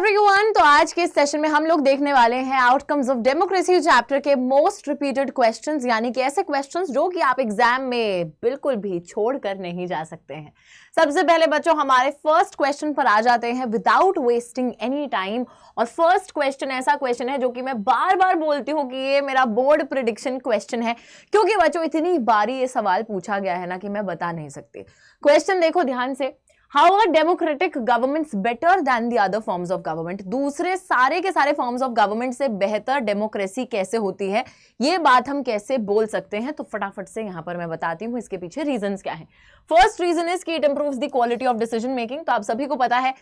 Everyone, तो आज के सेशन में हम लोग देखने वाले हैं आउटकम्स ऑफ डेमोक्रेसी चैप्टर के मोस्ट रिपीटेड क्वेश्चंस, यानी कि ऐसे क्वेश्चंस जो कि आप एग्जाम में बिल्कुल भी छोड़कर नहीं जा सकते हैं। सबसे पहले बच्चों हमारे फर्स्ट क्वेश्चन पर आ जाते हैं विदाउट वेस्टिंग एनी टाइम। और फर्स्ट क्वेश्चन ऐसा क्वेश्चन है जो कि मैं बार बार बोलती हूँ कि ये मेरा बोर्ड प्रिडिक्शन क्वेश्चन है, क्योंकि बच्चों इतनी बारी ये सवाल पूछा गया है ना कि मैं बता नहीं सकती। क्वेश्चन देखो ध्यान से, how are democratic governments better than the other forms of government? दूसरे सारे के सारे फॉर्म्स ऑफ गवर्नमेंट से बेहतर डेमोक्रेसी कैसे होती है, ये बात हम कैसे बोल सकते हैं? तो फटाफट से यहां पर मैं बताती हूं इसके पीछे रीजंस क्या हैं। फर्स्ट रीजन इज कि it improves the quality of decision making. तो आप सभी को पता है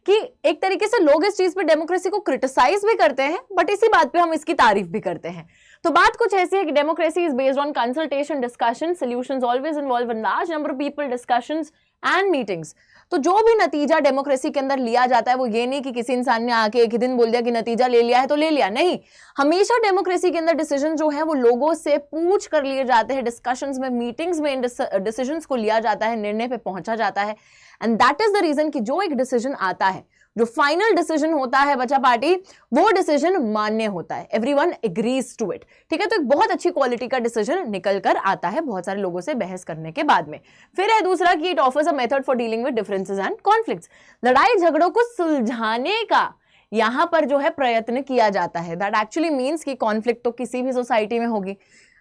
कि एक तरीके से लोग इस चीज पे डेमोक्रेसी को क्रिटिसाइज भी करते हैं, बट इसी बात पे हम इसकी तारीफ भी करते हैं। तो बात कुछ ऐसी है कि democracy is based on consultation, discussion, solutions always involve a large number of people, discussions and meetings. तो जो भी नतीजा डेमोक्रेसी के अंदर लिया जाता है वो ये नहीं कि किसी इंसान ने आके एक ही दिन बोल दिया कि नतीजा ले लिया है तो ले लिया, नहीं। हमेशा डेमोक्रेसी के अंदर डिसीजन जो है वो लोगों से पूछ कर लिए जाते हैं, डिस्कशंस में, मीटिंग्स में डिसीजंस को लिया जाता है, निर्णय पे पहुंचा जाता है। And that is the reason कि जो एक डिसीजन आता है, जो फाइनल डिसीजन होता है बच्चा पार्टी, वो डिसीजन मान्य होता है, एवरीवन एग्रीज टू इट। ठीक है, तो एक बहुत अच्छी क्वालिटी का डिसीजन निकल कर आता है बहुत सारे लोगों से बहस करने के बाद में। फिर है दूसरा कि it offers a method for dealing with differences and conflicts. लड़ाई झगड़ों को सुलझाने का यहां पर जो है प्रयत्न किया जाता है। दैट एक्चुअली मीन्स कि कॉन्फ्लिक्ट तो किसी भी सोसाइटी में होगी,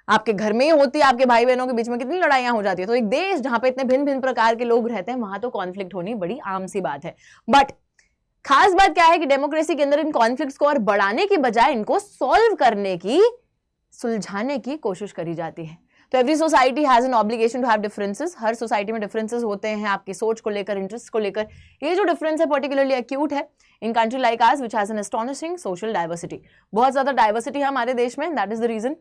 आपके घर में ही होती है, आपके भाई बहनों के बीच में कितनी लड़ाइयां हो जाती है। तो एक देश जहां पे इतने भिन्न भिन्न प्रकार के लोग रहते हैं वहां तो कॉन्फ्लिक्ट होनी बड़ी आम सी बात है। बट खास बात क्या है कि डेमोक्रेसी के अंदर इन कॉन्फ्लिक्ट्स को और बढ़ाने की बजाय इनको सॉल्व करने की, सुलझाने की कोशिश करी जाती है। तो every society has an obligation to have differences. हर सोसाइटी में डिफरेंसेस होते हैं आपकी सोच को लेकर, इंटरेस्ट को लेकर। ये जो डिफरेंस है पर्टिकुलरली एक्यूट है in country like ours which has an astonishing social diversity. बहुत ज्यादा डाइवर्सिटी है हमारे देश में, दैट इज द रीजन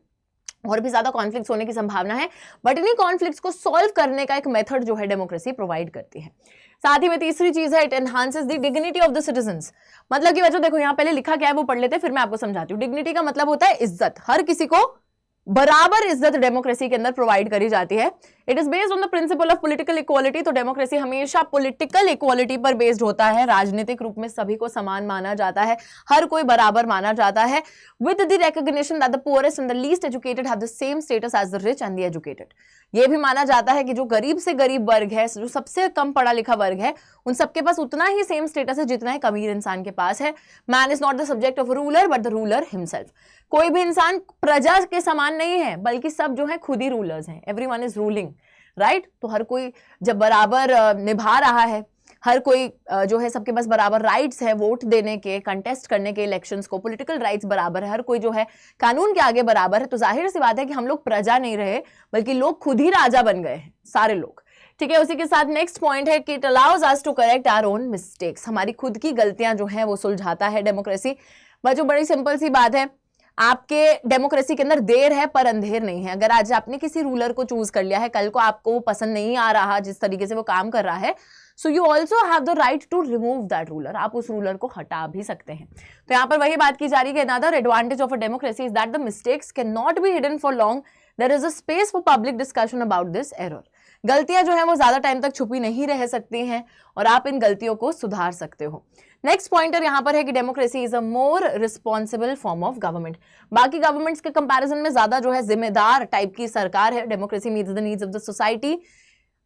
और भी ज्यादा कॉन्फ्लिक्ट्स होने की संभावना है। बट इन्हीं कॉन्फ्लिक्ट्स को सॉल्व करने का एक मेथड जो है डेमोक्रेसी प्रोवाइड करती है। साथ ही में तीसरी चीज है, it enhances the dignity of the citizens. मतलब कि बच्चों देखो यहाँ पहले लिखा क्या है वो पढ़ लेते हैं, फिर मैं आपको समझाती हूँ। डिग्निटी का मतलब होता है इज्जत, हर किसी को बराबर इज्जत डेमोक्रेसी के अंदर प्रोवाइड करी जाती है। It is based on the principle of political equality. तो डेमोक्रेसी हमेशा पॉलिटिकल इक्वालिटी पर बेस्ड होता है। राजनीतिक रूप में सभी को समान माना जाता है, हर कोई बराबर माना जाता है, with the recognition that the poorest and the least educated have the same status as the rich and the educated. ये भी माना जाता है कि जो गरीब से गरीब वर्ग है, जो सबसे कम पढ़ा लिखा वर्ग है, उन सबके पास उतना ही सेम स्टेटस है जितना एक अमीर इंसान के पास है। Man is not the subject of ruler but the ruler himself. कोई भी इंसान प्रजा के समान नहीं है, बल्कि सब जो है खुद ही रूलर्स हैं। Everyone is ruling, right? तो हर कोई जब बराबर निभा रहा है, हर कोई जो है सबके पास बराबर राइट्स है वोट देने के, कंटेस्ट करने के इलेक्शंस को, पॉलिटिकल राइट्स बराबर है, हर कोई जो है कानून के आगे बराबर है। तो जाहिर सी बात है कि हम लोग प्रजा नहीं रहे, बल्कि लोग खुद ही राजा बन गए हैं, सारे लोग। ठीक है, उसी के साथ नेक्स्ट पॉइंट है कि it allows us to correct our own mistakes. हमारी खुद की गलतियां जो है वो सुलझाता है डेमोक्रेसी। बच्चों बड़ी सिंपल सी बात है, आपके डेमोक्रेसी के अंदर देर है पर अंधेर नहीं है। अगर आज आपने किसी रूलर को चूज कर लिया है, कल को आपको पसंद नहीं आ रहा जिस तरीके से वो काम कर रहा है, so you also have the right to remove that ruler. आप उस रूलर को हटा भी सकते हैं। तो यहाँ पर वही बात की जा रही है, another advantage of a democracy is that the mistakes can not be hidden for long, there is a space for public discussion about this error. गलतियां जो है वो ज्यादा टाइम तक छुपी नहीं रह सकती हैं और आप इन गलतियों को सुधार सकते हो। नेक्स्ट पॉइंटर यहां पर है कि democracy is a more responsible form of government. बाकी गवर्नमेंट्स के कंपैरिजन में ज्यादा जो है जिम्मेदार टाइप की सरकार है। Democracy meets the needs of the society.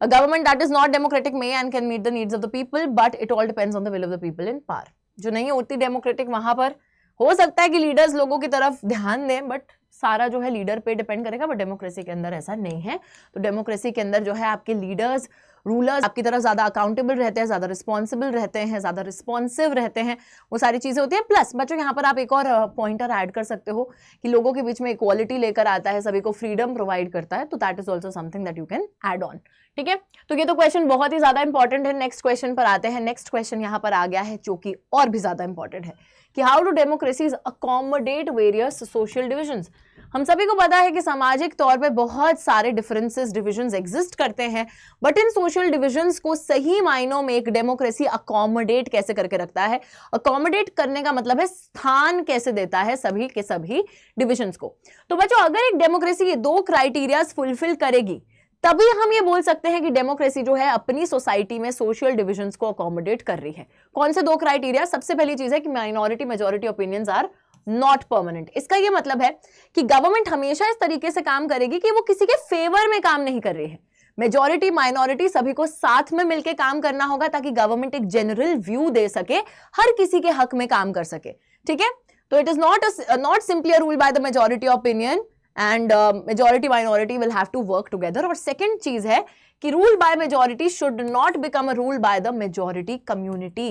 A government that is not democratic may and can meet the needs of the people, but it all depends on the will of the people in power. जो नहीं होती democratic, वहां पर हो सकता है कि leaders लोगों की तरफ ध्यान दें, बट सारा जो है लीडर पे डिपेंड करेगा। बट डेमोक्रेसी के अंदर ऐसा नहीं है। तो डेमोक्रेसी के अंदर जो है आपके लीडर्स, रूलर्स आपकी तरफ ज्यादा अकाउंटेबल रहते हैं, ज्यादा रिस्पॉन्सिबल रहते हैं, ज्यादा रिस्पॉन्सिव रहते हैं, वो सारी चीजें होती हैं। प्लस बच्चों यहाँ पर आप एक और पॉइंटर ऐड कर सकते हो कि लोगों के बीच में इक्वालिटी लेकर आता है, सभी को फ्रीडम प्रोवाइड करता है। तो that is also something that you can add on. ठीक है, तो ये तो क्वेश्चन बहुत ही ज्यादा इंपॉर्टेंट है। नेक्स्ट क्वेश्चन पर आते हैं। नेक्स्ट क्वेश्चन यहाँ पर आ गया है जो कि और भी ज्यादा इंपॉर्टेंट है कि how do democracies accommodate various social divisions. हम सभी को पता है कि सामाजिक तौर पे बहुत सारे डिफरेंसेस, डिविजन्स एग्जिस्ट करते हैं, बट इन सोशल डिविजन्स को सही मायनों में एक डेमोक्रेसी अकोमोडेट कैसे करके रखता है। अकोमोडेट करने का मतलब है स्थान कैसे देता है सभी के सभी डिविजन्स को। तो बच्चों अगर एक डेमोक्रेसी ये दो क्राइटेरियाज फुलफिल करेगी तभी हम ये बोल सकते हैं कि डेमोक्रेसी जो है अपनी सोसाइटी में सोशल डिविजन्स को अकोमोडेट कर रही है। कौन से 2 क्राइटेरिया? सबसे पहली चीज है कि minority majority opinions are not permanent. इसका ये मतलब है कि गवर्नमेंट हमेशा इस तरीके से काम करेगी कि वो किसी के फेवर में काम नहीं कर रही है। मेजॉरिटी माइनॉरिटी सभी को साथ में मिलकर काम करना होगा ताकि गवर्नमेंट एक जनरल व्यू दे सके, हर किसी के हक में काम कर सके। ठीक है, तो it is not simply a rule by the majority opinion and majority minority will have to work together. और सेकंड चीज है कि rule by majority should not become a rule by the majority community.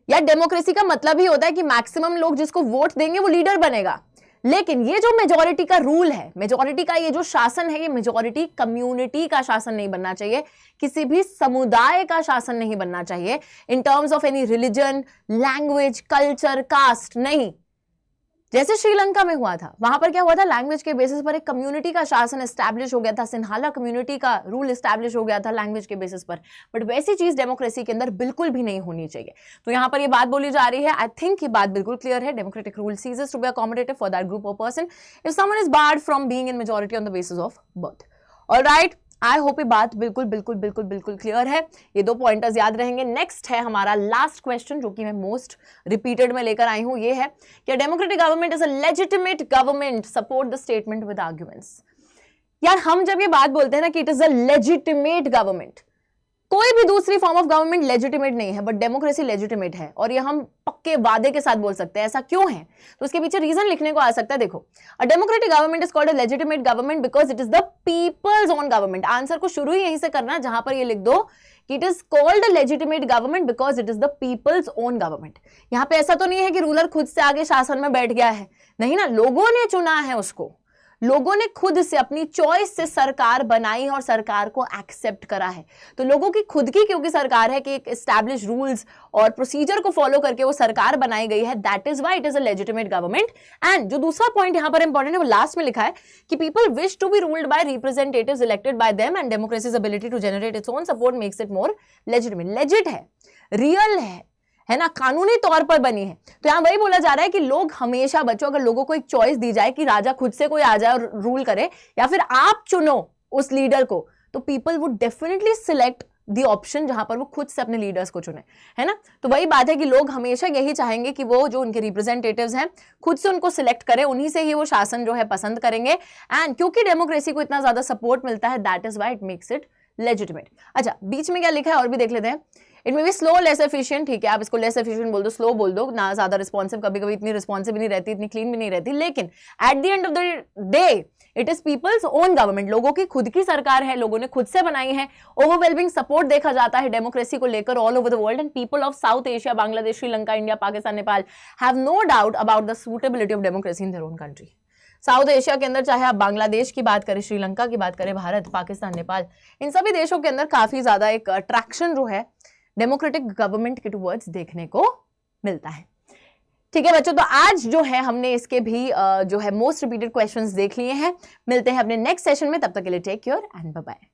या democracy का मतलब ही होता है कि मैक्सिमम लोग जिसको वोट देंगे वो लीडर बनेगा, लेकिन ये जो मेजॉरिटी का रूल है, मेजॉरिटी का ये जो शासन है, ये मेजॉरिटी कम्युनिटी का शासन नहीं बनना चाहिए, किसी भी समुदाय का शासन नहीं बनना चाहिए in terms of any religion, language, culture, caste नहीं। जैसे श्रीलंका में हुआ था, वहां पर क्या हुआ था, लैंग्वेज के बेसिस पर एक कम्युनिटी का शासन एस्टैब्लिश हो गया था, सिन्हाला कम्युनिटी का रूल एस्टैब्लिश हो गया था लैंग्वेज के बेसिस पर। बट वैसी चीज डेमोक्रेसी के अंदर बिल्कुल भी नहीं होनी चाहिए। तो यहां पर ये बात बोली जा रही है, आई थिंक ये बात बिल्कुल क्लियर है। Democratic rule ceases to be accommodative for that group of person if someone is barred from being in majority on the basis of birth. Alright, I hope ये बात बिल्कुल बिल्कुल बिल्कुल बिल्कुल क्लियर है। ये 2 पॉइंटर्स याद रहेंगे। नेक्स्ट है हमारा लास्ट क्वेश्चन, जो कि मैं मोस्ट रिपीटेड में लेकर आई हूं। ये है कि democratic government is a legitimate government, support the statement with arguments. यार हम जब ये बात बोलते हैं ना कि it is a legitimate government, कोई भी दूसरी फॉर्म ऑफ गवर्नमेंट लेजिटिमेट नहीं है, बट डेमोक्रेसी लेजिटिमेट है। और ये हम पक्के वादे के साथ बोल सकते हैं। ऐसा क्यों है? तो उसके पीछे रीजन लिखने को आ सकता है। देखो, a democratic government is called a legitimate government because it is the people's own government. Answer को शुरू ही यहीं से करना, जहां पर ये लिख दो कि it is called a legitimate government because it is the people's own government. यहां पे ऐसा तो नहीं है कि रूलर खुद से आगे शासन में बैठ गया है, नहीं ना, लोगों ने चुना है उसको, लोगों ने खुद से अपनी चॉइस से सरकार बनाई है और सरकार को एक्सेप्ट करा है। तो लोगों की खुद की क्योंकि सरकार है कि एक एस्टैब्लिश रूल्स और प्रोसीजर को फॉलो करके वो सरकार बनाई गई है, that is why it is a legitimate government. And जो दूसरा पॉइंट यहां पर इंपॉर्टेंट है वो लास्ट में लिखा है कि people wish to be ruled by representatives elected by them and democracy's ability to generate its own support makes it more legitimate. Legit है, रियल है ना, कानूनी तौर पर बनी है। तो यहां वही बोला जा रहा है कि लोग हमेशा, बच्चों, अगर लोगों को एक चॉइस दी जाए कि राजा खुद से कोई आ जाए और रूल करे या फिर आप चुनो उस लीडर को, तो people would definitely select the option जहां पर वो खुद से अपने लीडर्स को चुने, है ना। तो वही बात है कि लोग हमेशा यही चाहेंगे कि वो जो उनके रिप्रेजेंटेटिव्स हैं खुद से उनको सिलेक्ट करें, उन्हीं से ही वो शासन जो है पसंद करेंगे। एंड क्योंकि डेमोक्रेसी को इतना ज्यादा सपोर्ट मिलता है, that is why it makes it legitimate. अच्छा, बीच में क्या लिखा है और भी देख लेते हैं। It may be slow, less efficient, ठीक है, आप इसको लेस एफिशिएंट बोल दो, स्लो बोल दो, ना ज्यादा रिस्पॉन्सिव, कभी कभी इतनी रिस्पॉन्सिव नहीं रहती, इतनी क्लीन भी नहीं रहती, लेकिन at the end of the day it is people's own government, लोगों की खुद की सरकार है, लोगों ने खुद से बनाई है। ओवरवेलमिंग सपोर्ट देखा जाता है डेमोक्रेसी को लेकर all over the world, and people of South Asia, Bangladesh, Sri Lanka, India, Pakistan, Nepal have no doubt about the suitability of democracy in their own country. South Asia के अंदर चाहे आप बांग्लादेश की बात करें, श्रीलंका की बात करें, भारत, पाकिस्तान, नेपाल, इन सभी देशों के अंदर काफी ज्यादा एक अट्रैक्शन जो है डेमोक्रेटिक गवर्नमेंट के टुवर्ड्स देखने को मिलता है। ठीक है बच्चों, तो आज जो है हमने इसके भी जो है मोस्ट रिपीटेड क्वेश्चंस देख लिए हैं। मिलते हैं अपने नेक्स्ट सेशन में, तब तक के लिए take care and bye bye.